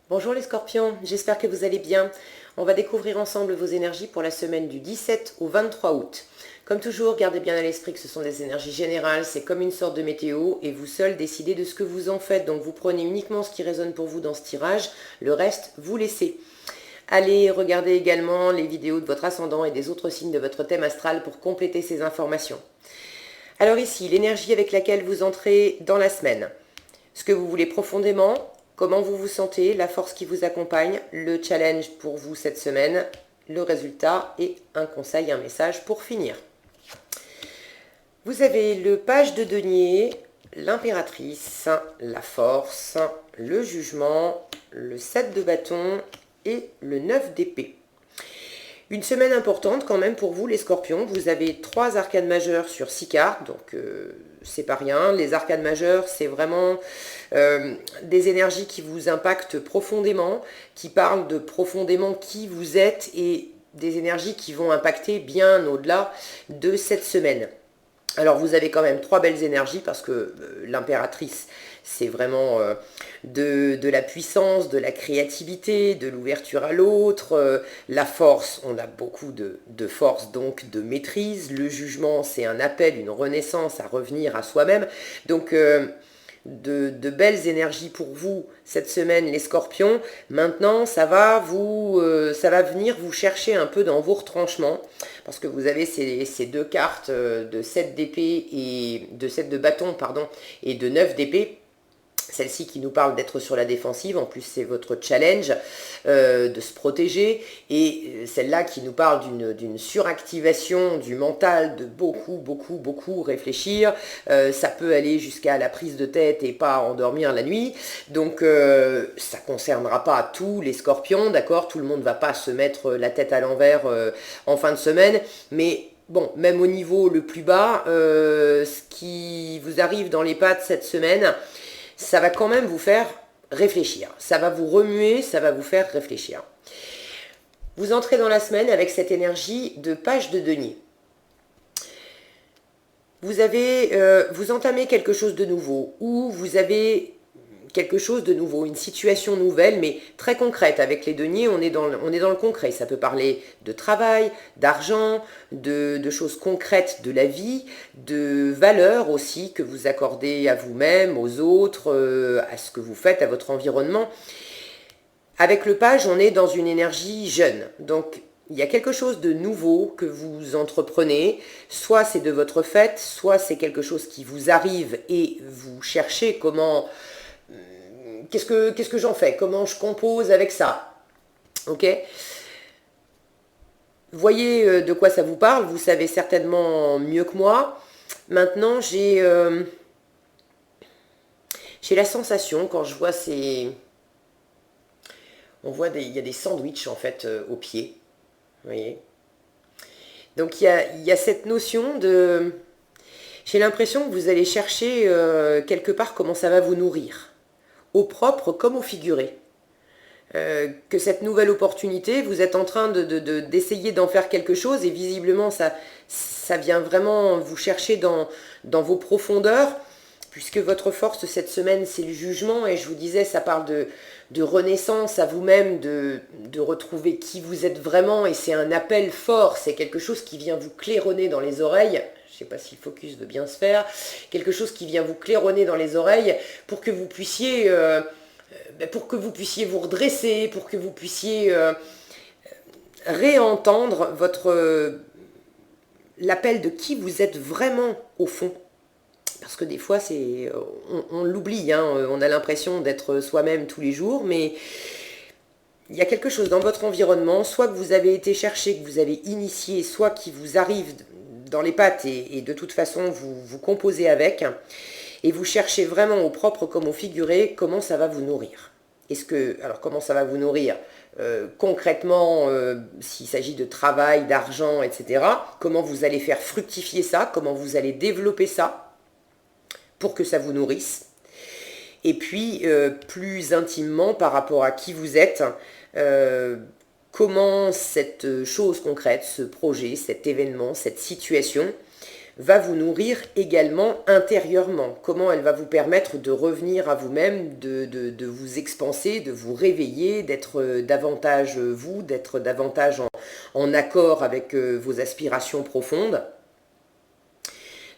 Bonjour les scorpions, j'espère que vous allez bien. On va découvrir ensemble vos énergies pour la semaine du 17 au 23 août. Comme toujours, gardez bien à l'esprit que ce sont des énergies générales, c'est comme une sorte de météo et vous seul décidez de ce que vous en faites. Donc vous prenez uniquement ce qui résonne pour vous dans ce tirage, le reste vous laissez. Allez regarder également les vidéos de votre ascendant et des autres signes de votre thème astral pour compléter ces informations. Alors ici, l'énergie avec laquelle vous entrez dans la semaine. Ce que vous voulez profondément, comment vous vous sentez, la force qui vous accompagne, le challenge pour vous cette semaine, le résultat et un conseil, un message pour finir. Vous avez le page de denier, l'impératrice, la force, le jugement, le 7 de bâton et le 9 d'épée. Une semaine importante quand même pour vous les scorpions. Vous avez 3 arcanes majeures sur 6 cartes, donc c'est pas rien. Les arcanes majeures, c'est vraiment des énergies qui vous impactent profondément, qui parlent de profondément qui vous êtes et des énergies qui vont impacter bien au-delà de cette semaine. Alors vous avez quand même 3 belles énergies parce que l'impératrice, c'est vraiment de la puissance, de la créativité, de l'ouverture à l'autre. La force, on a beaucoup de force, donc de maîtrise. Le jugement, c'est un appel, une renaissance à revenir à soi-même. Donc de belles énergies pour vous cette semaine les scorpions. Maintenant ça va venir vous chercher un peu dans vos retranchements parce que vous avez ces 2 cartes de 7 d'épée et de 7 de bâton pardon et de 9 d'épée. Celle-ci qui nous parle d'être sur la défensive, en plus c'est votre challenge de se protéger, et celle-là qui nous parle d'une suractivation du mental, de beaucoup réfléchir. Ça peut aller jusqu'à la prise de tête et pas endormir la nuit, donc ça ne concernera pas tous les scorpions, d'accord, tout le monde ne va pas se mettre la tête à l'envers en fin de semaine, mais bon, même au niveau le plus bas, ce qui vous arrive dans les pattes cette semaine, ça va quand même vous faire réfléchir. Ça va vous remuer, ça va vous faire réfléchir. Vous entrez dans la semaine avec cette énergie de page de denier. Vous entamez quelque chose de nouveau, ou vous avez quelque chose de nouveau, une situation nouvelle, mais très concrète. Avec les deniers, on est dans le concret. Ça peut parler de travail, d'argent, de choses concrètes de la vie, de valeurs aussi que vous accordez à vous-même, aux autres, à ce que vous faites, à votre environnement. Avec le page, on est dans une énergie jeune. Donc, il y a quelque chose de nouveau que vous entreprenez. Soit c'est de votre fait, soit c'est quelque chose qui vous arrive et vous cherchez comment... Qu'est-ce que j'en fais? Comment je compose avec ça? Ok? Voyez de quoi ça vous parle, vous savez certainement mieux que moi. Maintenant, j'ai la sensation, quand je vois ces... il y a des sandwichs en fait au pied. Vous voyez? Donc il y a cette notion de... J'ai l'impression que vous allez chercher quelque part comment ça va vous nourrir. Au propre comme au figuré. Que cette nouvelle opportunité, vous êtes en train d'essayer d'en faire quelque chose et visiblement ça vient vraiment vous chercher dans vos profondeurs, puisque votre force cette semaine c'est le jugement, et je vous disais ça parle de renaissance à vous-même, de retrouver qui vous êtes vraiment, et c'est un appel fort, c'est quelque chose qui vient vous claironner dans les oreilles. Je ne sais pas si le focus veut bien se faire, quelque chose qui vient vous claironner dans les oreilles pour que vous puissiez vous redresser, pour que vous puissiez réentendre l'appel de qui vous êtes vraiment au fond. Parce que des fois, on l'oublie, hein, on a l'impression d'être soi-même tous les jours, mais il y a quelque chose dans votre environnement, soit que vous avez été chercher, que vous avez initié, soit qui vous arrive dans les pattes et de toute façon vous composez avec, et vous cherchez vraiment au propre comme au figuré comment ça va vous nourrir. Alors comment ça va vous nourrir concrètement, s'il s'agit de travail, d'argent, etc. Comment vous allez faire fructifier ça, comment vous allez développer ça pour que ça vous nourrisse. Et puis plus intimement par rapport à qui vous êtes, comment cette chose concrète, ce projet, cet événement, cette situation va vous nourrir également intérieurement. Comment elle va vous permettre de revenir à vous-même, de vous expanser, de vous réveiller, d'être davantage vous, d'être davantage en accord avec vos aspirations profondes.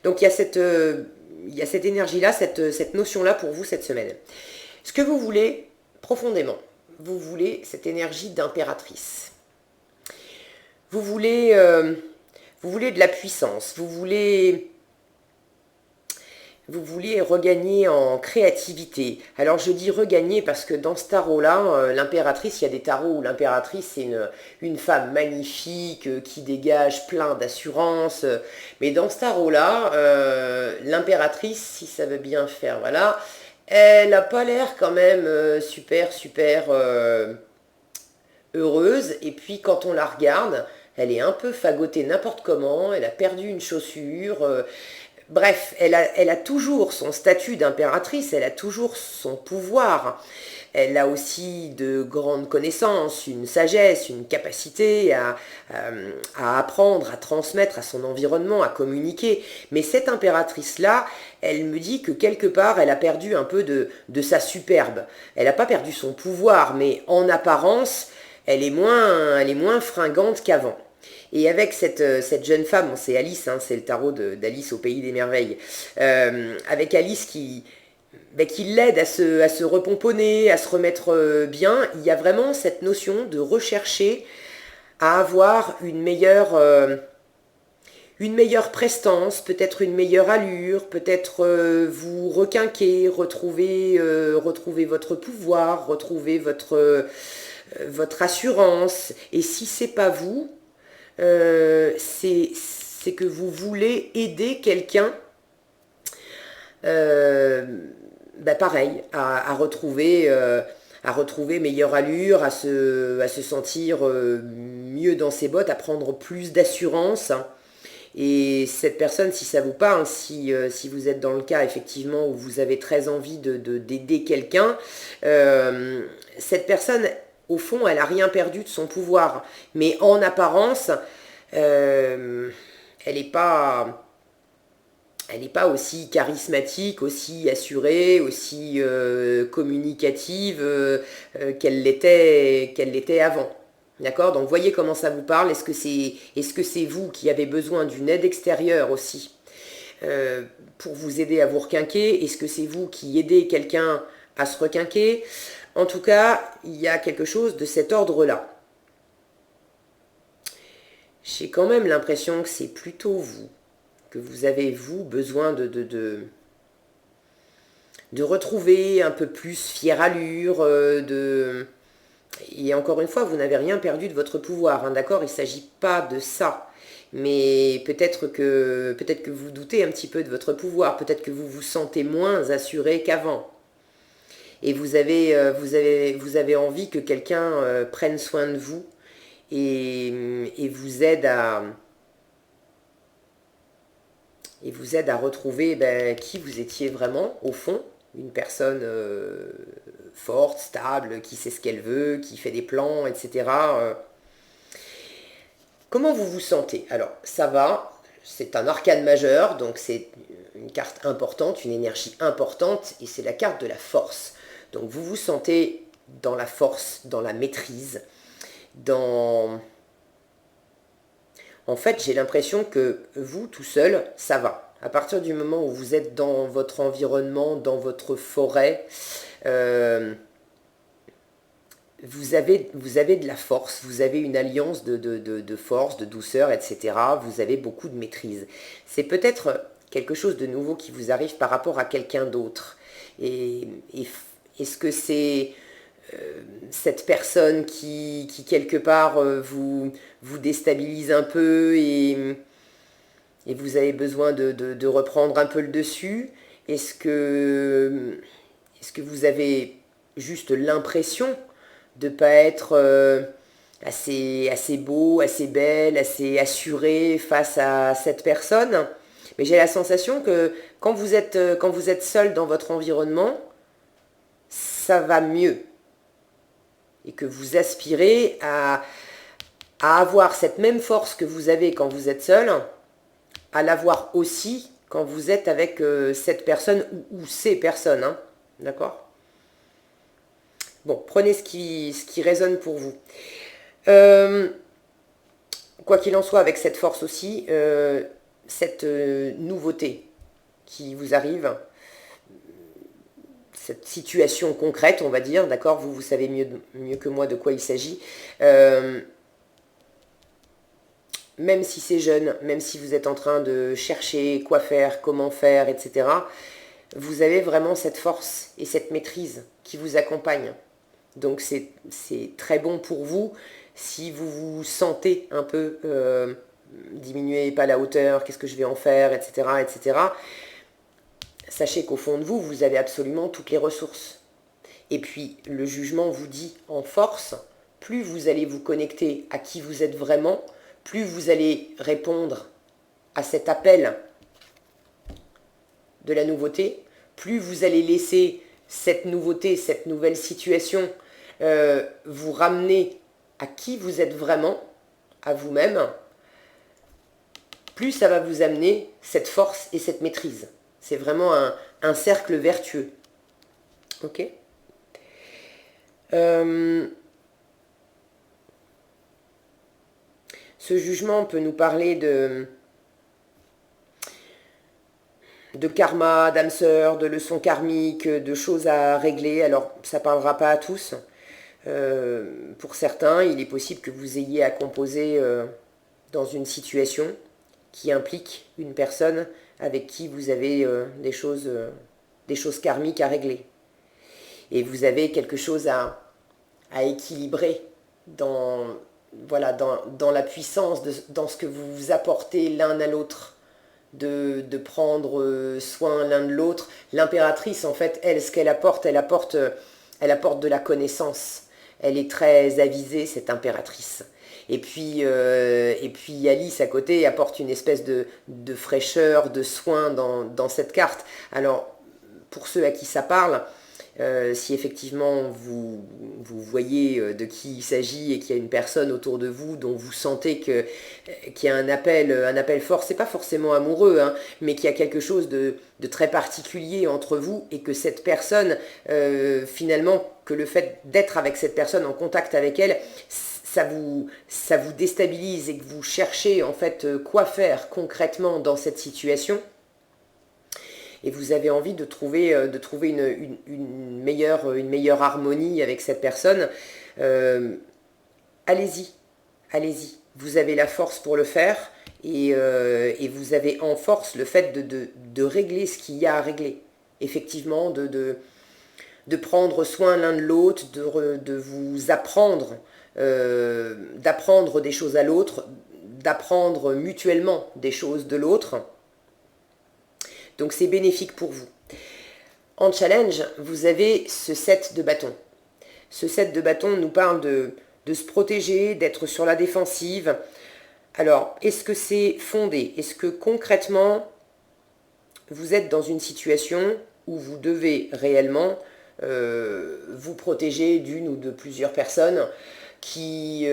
Donc il y a cette énergie-là, cette notion-là pour vous cette semaine. Ce que vous voulez profondément, vous voulez cette énergie d'impératrice. Vous voulez de la puissance, vous voulez regagner en créativité. Alors je dis regagner parce que dans ce tarot-là, l'impératrice, il y a des tarots où l'impératrice c'est une femme magnifique qui dégage plein d'assurance. Mais dans ce tarot-là, l'impératrice, si ça veut bien faire, voilà, elle n'a pas l'air quand même super heureuse. Et puis quand on la regarde, elle est un peu fagotée n'importe comment, elle a perdu une chaussure. Bref, elle a toujours son statut d'impératrice, elle a toujours son pouvoir. Elle a aussi de grandes connaissances, une sagesse, une capacité à apprendre, à transmettre à son environnement, à communiquer. Mais cette impératrice-là, elle me dit que quelque part, elle a perdu un peu de sa superbe. Elle n'a pas perdu son pouvoir, mais en apparence, elle est moins fringante qu'avant. Et avec cette jeune femme, bon, c'est Alice, hein, c'est le tarot d'Alice au Pays des Merveilles, avec Alice qui l'aide à se repomponner, à se remettre bien, il y a vraiment cette notion de rechercher à avoir une meilleure prestance, peut-être une meilleure allure, peut-être vous requinquer, retrouver votre pouvoir, retrouver votre assurance. Et si c'est pas vous, c'est que vous voulez aider quelqu'un, pareil, à retrouver meilleure allure, à se sentir mieux dans ses bottes, à prendre plus d'assurance. Et cette personne, si ça vous parle, si vous êtes dans le cas effectivement où vous avez très envie d'aider quelqu'un, cette personne, au fond, elle n'a rien perdu de son pouvoir. Mais en apparence, elle n'est pas aussi charismatique, aussi assurée, aussi communicative qu'elle l'était avant. D'accord? Donc voyez comment ça vous parle. Est-ce que c'est vous qui avez besoin d'une aide extérieure aussi pour vous aider à vous requinquer? Est-ce que c'est vous qui aidez quelqu'un à se requinquer? En tout cas, il y a quelque chose de cet ordre-là. J'ai quand même l'impression que c'est plutôt vous, que vous avez, vous, besoin de retrouver un peu plus fière allure, Et encore une fois, vous n'avez rien perdu de votre pouvoir, hein, d'accord? Il ne s'agit pas de ça. Mais peut-être que vous doutez un petit peu de votre pouvoir, peut-être que vous vous sentez moins assuré qu'avant. Et vous avez envie que quelqu'un prenne soin de vous et vous aide à retrouver qui vous étiez vraiment au fond, une personne forte, stable, qui sait ce qu'elle veut, qui fait des plans, etc. Comment vous vous sentez? Alors ça va, c'est un arcane majeur, donc c'est une carte importante, une énergie importante, et c'est la carte de la force. Donc vous vous sentez dans la force, dans la maîtrise, En fait, j'ai l'impression que vous, tout seul, ça va. À partir du moment où vous êtes dans votre environnement, dans votre forêt, vous avez de la force, vous avez une alliance de force, de douceur, etc. Vous avez beaucoup de maîtrise. C'est peut-être quelque chose de nouveau qui vous arrive par rapport à quelqu'un d'autre. Et est-ce que c'est cette personne qui quelque part, vous déstabilise un peu et vous avez besoin de reprendre un peu le dessus? Est-ce que vous avez juste l'impression de ne pas être assez beau, assez belle, assez assuré face à cette personne? Mais j'ai la sensation que quand vous êtes seul dans votre environnement, ça va mieux. Et que vous aspirez à avoir cette même force que vous avez quand vous êtes seul à l'avoir aussi quand vous êtes avec cette personne ou ces personnes, hein, d'accord? Bon, prenez ce qui résonne pour vous. Quoi qu'il en soit, avec cette force aussi, cette nouveauté qui vous arrive, cette situation concrète, on va dire, d'accord, vous savez mieux que moi de quoi il s'agit. Même si c'est jeune, même si vous êtes en train de chercher quoi faire, comment faire, etc., vous avez vraiment cette force et cette maîtrise qui vous accompagne. Donc c'est très bon pour vous si vous vous sentez un peu diminuer, pas la hauteur, qu'est-ce que je vais en faire, etc., etc. Sachez qu'au fond de vous, vous avez absolument toutes les ressources. Et puis le jugement vous dit en force, plus vous allez vous connecter à qui vous êtes vraiment, plus vous allez répondre à cet appel de la nouveauté, plus vous allez laisser cette nouveauté, cette nouvelle situation vous ramener à qui vous êtes vraiment, à vous-même, plus ça va vous amener cette force et cette maîtrise. C'est vraiment un cercle vertueux. Ok ? Ce jugement peut nous parler de karma, d'âme sœur, de leçons karmiques, de choses à régler. Alors, ça ne parlera pas à tous. Pour certains, il est possible que vous ayez à composer dans une situation qui implique une personne avec qui vous avez des choses karmiques à régler. Et vous avez quelque chose à équilibrer dans la puissance, dans ce que vous vous apportez l'un à l'autre, de prendre soin l'un de l'autre. L'impératrice, en fait, elle, ce qu'elle apporte, elle apporte de la connaissance. Elle est très avisée, cette impératrice. Et puis Alice, à côté, apporte une espèce de fraîcheur, de soin dans cette carte. Alors, pour ceux à qui ça parle, si effectivement vous voyez de qui il s'agit et qu'il y a une personne autour de vous dont vous sentez qu'il y a un appel fort, c'est pas forcément amoureux, hein, mais qu'il y a quelque chose de très particulier entre vous et que cette personne, finalement, que le fait d'être avec cette personne, en contact avec elle, ça vous déstabilise et que vous cherchez en fait quoi faire concrètement dans cette situation. Et vous avez envie de trouver une meilleure harmonie avec cette personne, allez-y. Vous avez la force pour le faire et vous avez en force le fait de régler ce qu'il y a à régler. Effectivement, de prendre soin l'un de l'autre, de vous apprendre, d'apprendre des choses à l'autre, d'apprendre mutuellement des choses de l'autre. Donc c'est bénéfique pour vous. En challenge, vous avez ce set de bâtons. Ce set de bâtons nous parle de se protéger, d'être sur la défensive. Alors, est-ce que c'est fondé? Est-ce que concrètement, vous êtes dans une situation où vous devez réellement vous protéger d'une ou de plusieurs personnes qui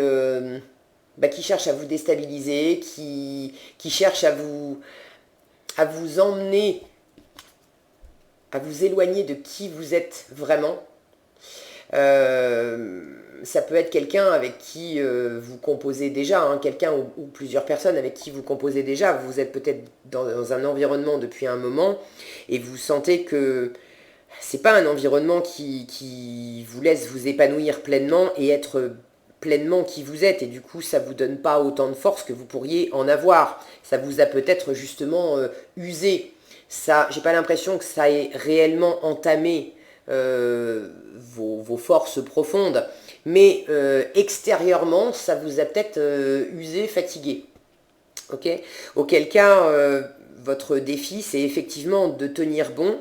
cherchent à vous déstabiliser, qui cherchent à vous emmener, à vous éloigner de qui vous êtes vraiment. Ça peut être quelqu'un avec qui vous composez déjà, hein, quelqu'un ou plusieurs personnes avec qui vous composez déjà. Vous êtes peut-être dans un environnement depuis un moment et vous sentez que c'est pas un environnement qui vous laisse vous épanouir pleinement et être pleinement qui vous êtes, et du coup ça vous donne pas autant de force que vous pourriez en avoir. Ça vous a peut-être justement usé. Ça, j'ai pas l'impression que ça ait réellement entamé vos forces profondes, mais extérieurement ça vous a peut-être usé, fatigué. Ok. Auquel cas votre défi, c'est effectivement de tenir bon,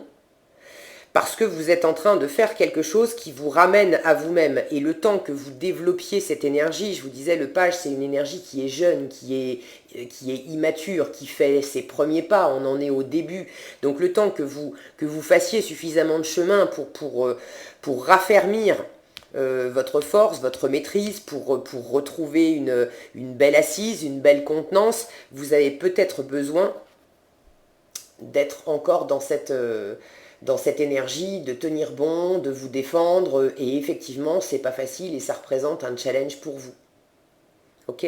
parce que vous êtes en train de faire quelque chose qui vous ramène à vous-même. Et le temps que vous développiez cette énergie, je vous disais, le page, c'est une énergie qui est jeune, qui est immature, qui fait ses premiers pas, on en est au début. Donc le temps que vous fassiez suffisamment de chemin pour raffermir votre force, votre maîtrise, pour retrouver une belle assise, une belle contenance, vous avez peut-être besoin d'être encore dans cette énergie, de tenir bon, de vous défendre, et effectivement, c'est pas facile et ça représente un challenge pour vous. Ok ?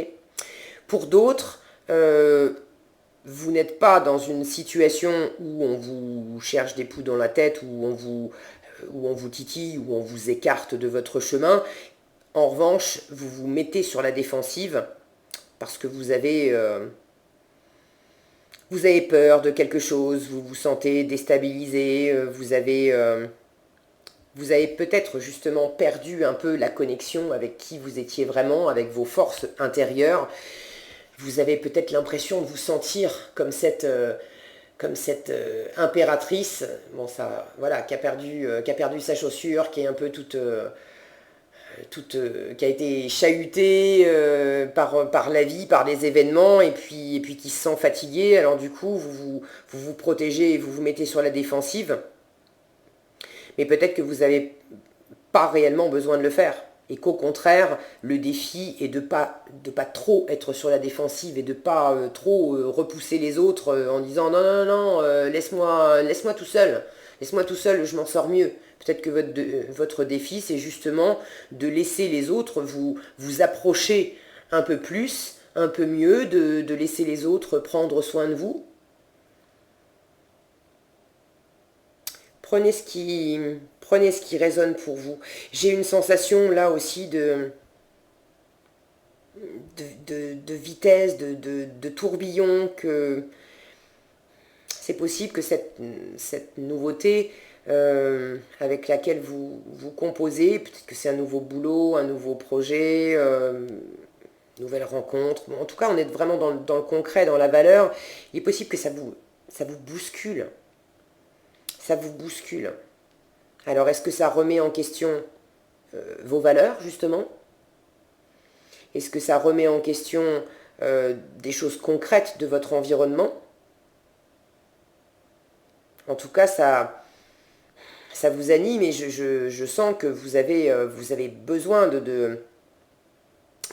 Pour d'autres, vous n'êtes pas dans une situation où on vous cherche des poux dans la tête, où on vous titille, où on vous écarte de votre chemin. En revanche, vous vous mettez sur la défensive parce que vous avez peur de quelque chose, vous vous sentez déstabilisé, vous avez peut-être justement perdu un peu la connexion avec qui vous étiez vraiment, avec vos forces intérieures. Vous avez peut-être l'impression de vous sentir comme cette impératrice, bon ça, voilà, qui a perdu sa chaussure, qui est un peu qui a été chahutée par la vie, par les événements, et puis qui se sent fatiguée. Alors du coup, vous protégez et vous vous mettez sur la défensive. Mais peut-être que vous n'avez pas réellement besoin de le faire. Et qu'au contraire, le défi est de pas trop être sur la défensive et de pas trop repousser les autres en disant non, non, non, laisse-moi tout seul. Laisse-moi tout seul, je m'en sors mieux. Peut-être que votre défi, c'est justement de laisser les autres vous approcher un peu plus, un peu mieux, de laisser les autres prendre soin de vous. Prenez ce qui résonne pour vous. J'ai une sensation là aussi de vitesse, de tourbillon, que c'est possible que cette nouveauté avec laquelle vous composez, peut-être que c'est un nouveau boulot, un nouveau projet, nouvelle rencontre. Bon, en tout cas, on est vraiment dans le concret, dans la valeur. Il est possible que ça vous bouscule. Ça vous bouscule. Alors, est-ce que ça remet en question vos valeurs, justement? Est-ce que ça remet en question des choses concrètes de votre environnement? En tout cas, ça vous anime, et je sens que vous avez besoin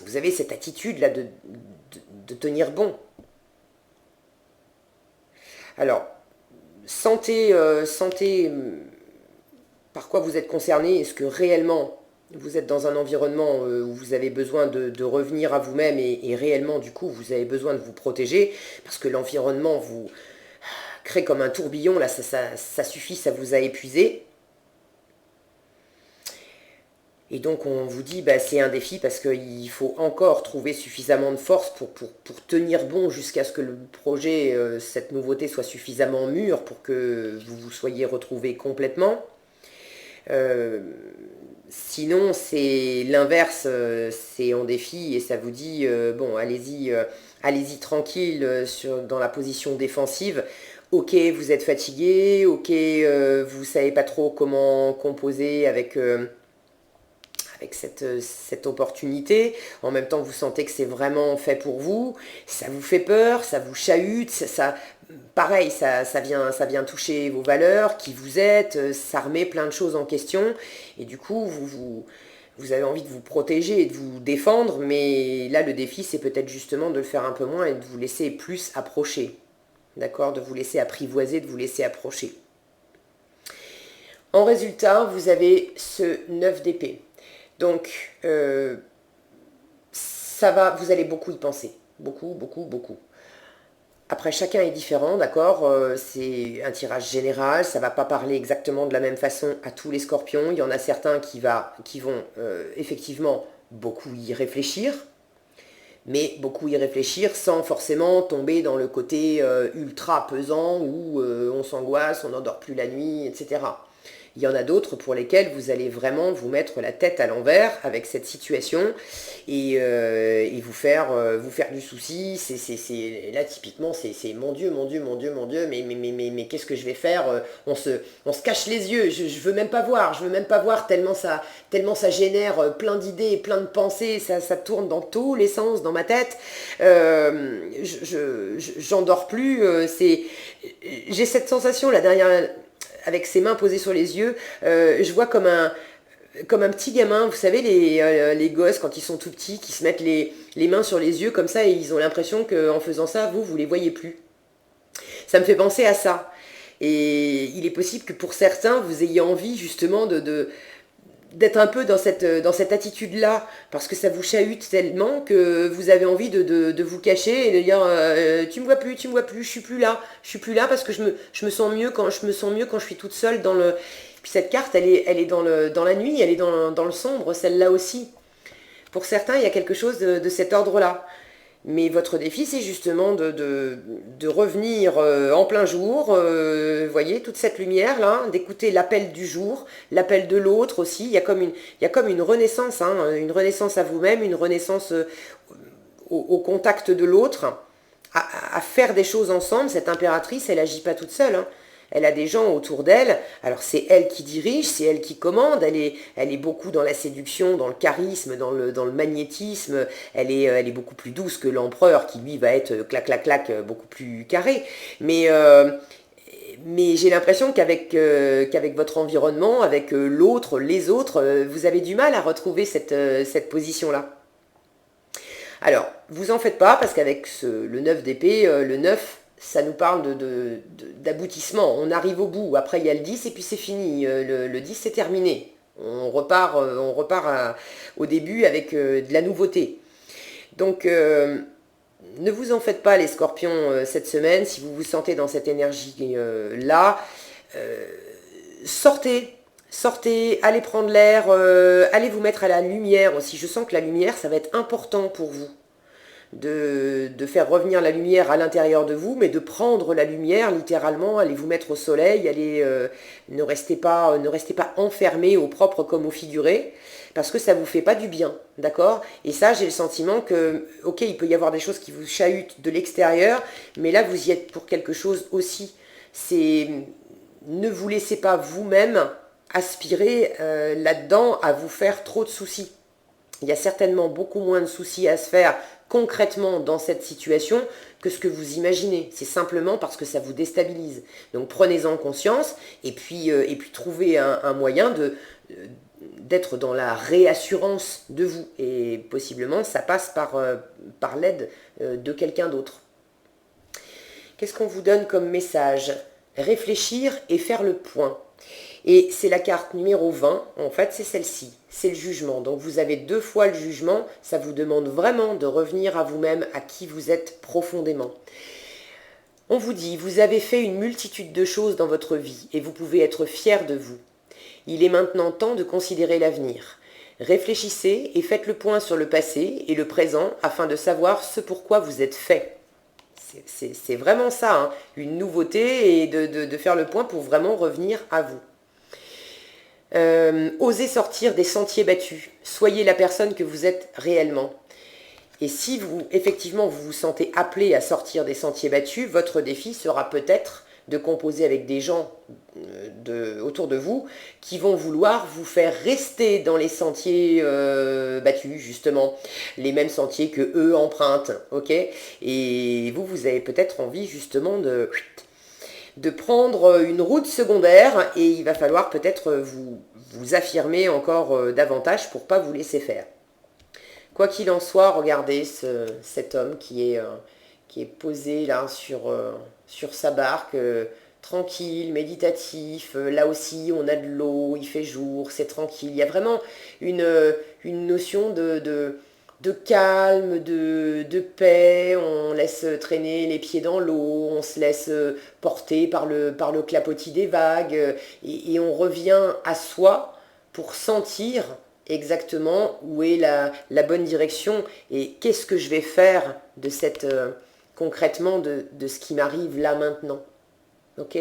vous avez cette attitude-là de tenir bon. Alors, sentez par quoi vous êtes concerné. Est-ce que réellement vous êtes dans un environnement où vous avez besoin de revenir à vous-même, et réellement du coup vous avez besoin de vous protéger parce que l'environnement vous crée comme un tourbillon, là ça suffit, ça vous a épuisé. Et donc on vous dit, c'est un défi parce qu'il faut encore trouver suffisamment de force pour tenir bon jusqu'à ce que le projet, cette nouveauté soit suffisamment mûre pour que vous vous soyez retrouvé complètement. Sinon c'est l'inverse, c'est en défi et ça vous dit, bon allez-y tranquille dans la position défensive. Ok, vous êtes fatigué, ok, vous savez pas trop comment composer avec cette opportunité. En même temps, vous sentez que c'est vraiment fait pour vous. Ça vous fait peur, ça vous chahute, pareil, ça vient toucher vos valeurs, qui vous êtes, ça remet plein de choses en question. Et du coup, vous avez envie de vous protéger et de vous défendre, mais là, le défi, c'est peut-être justement de le faire un peu moins et de vous laisser plus approcher. D'accord ? De vous laisser apprivoiser, de vous laisser approcher. En résultat, vous avez ce 9 d'épée. Donc, ça va, vous allez beaucoup y penser. Beaucoup, beaucoup, beaucoup. Après, chacun est différent, d'accord ? C'est un tirage général, ça ne va pas parler exactement de la même façon à tous les scorpions. Il y en a certains qui vont effectivement beaucoup y réfléchir, mais beaucoup y réfléchir sans forcément tomber dans le côté ultra pesant où on s'angoisse, on n'endort plus la nuit, etc. Il y en a d'autres pour lesquels vous allez vraiment vous mettre la tête à l'envers avec cette situation et vous faire du souci. Là typiquement c'est mon Dieu, mais qu'est-ce que je vais faire ? On se cache les yeux. Je veux même pas voir. Tellement ça génère plein d'idées, plein de pensées. Ça tourne dans tous les sens dans ma tête. J'en dors plus. J'ai cette sensation la dernière. Avec ses mains posées sur les yeux, je vois comme comme un petit gamin, vous savez, les gosses, quand ils sont tout petits, qui se mettent les mains sur les yeux comme ça, et ils ont l'impression qu'en faisant ça, vous les voyez plus. Ça me fait penser à ça. Et il est possible que pour certains, vous ayez envie justement d'être un peu dans cette attitude-là, parce que ça vous chahute tellement que vous avez envie de vous cacher et de dire tu me vois plus, je suis plus là parce que je me sens mieux quand je suis toute seule dans le. Puis cette carte, elle est dans la nuit, elle est dans le sombre, celle-là aussi. Pour certains, il y a quelque chose de cet ordre-là. Mais votre défi, c'est justement de revenir en plein jour, voyez, toute cette lumière-là, d'écouter l'appel du jour, l'appel de l'autre aussi. Il y a comme une renaissance, hein, une renaissance à vous-même, une renaissance au contact de l'autre, à faire des choses ensemble. Cette impératrice, elle n'agit pas toute seule, hein. Elle a des gens autour d'elle. Alors c'est elle qui dirige, c'est elle qui commande. Elle est beaucoup dans la séduction, dans le charisme, dans le magnétisme. Elle est beaucoup plus douce que l'empereur qui lui va être clac clac clac beaucoup plus carré. Mais j'ai l'impression qu'avec votre environnement, avec l'autre, les autres, vous avez du mal à retrouver cette position-là. Alors, vous en faites pas, parce qu'avec le 9 d'épée, le 9, ça nous parle d'aboutissement. On arrive au bout. Après, il y a le 10 et puis c'est fini. Le 10, c'est terminé. On repart au début avec de la nouveauté. Donc, ne vous en faites pas, les scorpions, cette semaine. Si vous vous sentez dans cette énergie-là, sortez. Sortez, allez prendre l'air, allez vous mettre à la lumière aussi. Je sens que la lumière, ça va être important pour vous. De faire revenir la lumière à l'intérieur de vous, mais de prendre la lumière littéralement, allez vous mettre au soleil, ne restez pas enfermé au propre comme au figuré, parce que ça vous fait pas du bien, d'accord? Et ça, j'ai le sentiment que, ok, il peut y avoir des choses qui vous chahutent de l'extérieur, mais là, vous y êtes pour quelque chose aussi. C'est, ne vous laissez pas vous-même aspirer là-dedans à vous faire trop de soucis. Il y a certainement beaucoup moins de soucis à se faire concrètement dans cette situation que ce que vous imaginez. C'est simplement parce que ça vous déstabilise. Donc prenez-en conscience et puis trouvez un moyen d'être dans la réassurance de vous. Et possiblement, ça passe par l'aide de quelqu'un d'autre. Qu'est-ce qu'on vous donne comme message? Réfléchir et faire le point. Et c'est la carte numéro 20, en fait c'est celle-ci, c'est le jugement. Donc vous avez 2 fois le jugement, ça vous demande vraiment de revenir à vous-même, à qui vous êtes profondément. On vous dit, vous avez fait une multitude de choses dans votre vie et vous pouvez être fier de vous. Il est maintenant temps de considérer l'avenir. Réfléchissez et faites le point sur le passé et le présent afin de savoir ce pourquoi vous êtes fait. C'est vraiment ça, hein, une nouveauté et de faire le point pour vraiment revenir à vous. Osez sortir des sentiers battus. Soyez la personne que vous êtes réellement. Et si effectivement vous vous sentez appelé à sortir des sentiers battus, votre défi sera peut-être de composer avec des gens autour de vous qui vont vouloir vous faire rester dans les sentiers battus, justement, les mêmes sentiers que eux empruntent, ok? Et vous avez peut-être envie justement de prendre une route secondaire et il va falloir peut-être vous affirmer encore davantage pour pas vous laisser faire. Quoi qu'il en soit, regardez cet homme qui est posé là sur sa barque, tranquille, méditatif. Là aussi, on a de l'eau, il fait jour, c'est tranquille. Il y a vraiment une notion de calme, de paix. On laisse traîner les pieds dans l'eau, on se laisse porter par le clapotis des vagues et on revient à soi pour sentir exactement où est la bonne direction et qu'est-ce que je vais faire de concrètement de ce qui m'arrive là maintenant. Ok?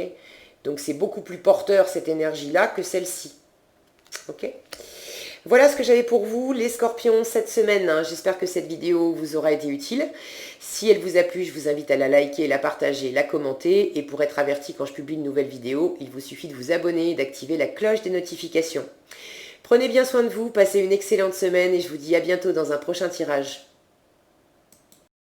Donc c'est beaucoup plus porteur cette énergie-là que celle-ci. Ok? Voilà ce que j'avais pour vous, les scorpions, cette semaine. J'espère que cette vidéo vous aura été utile. Si elle vous a plu, je vous invite à la liker, la partager, la commenter. Et pour être averti quand je publie une nouvelle vidéo, il vous suffit de vous abonner et d'activer la cloche des notifications. Prenez bien soin de vous, passez une excellente semaine et je vous dis à bientôt dans un prochain tirage.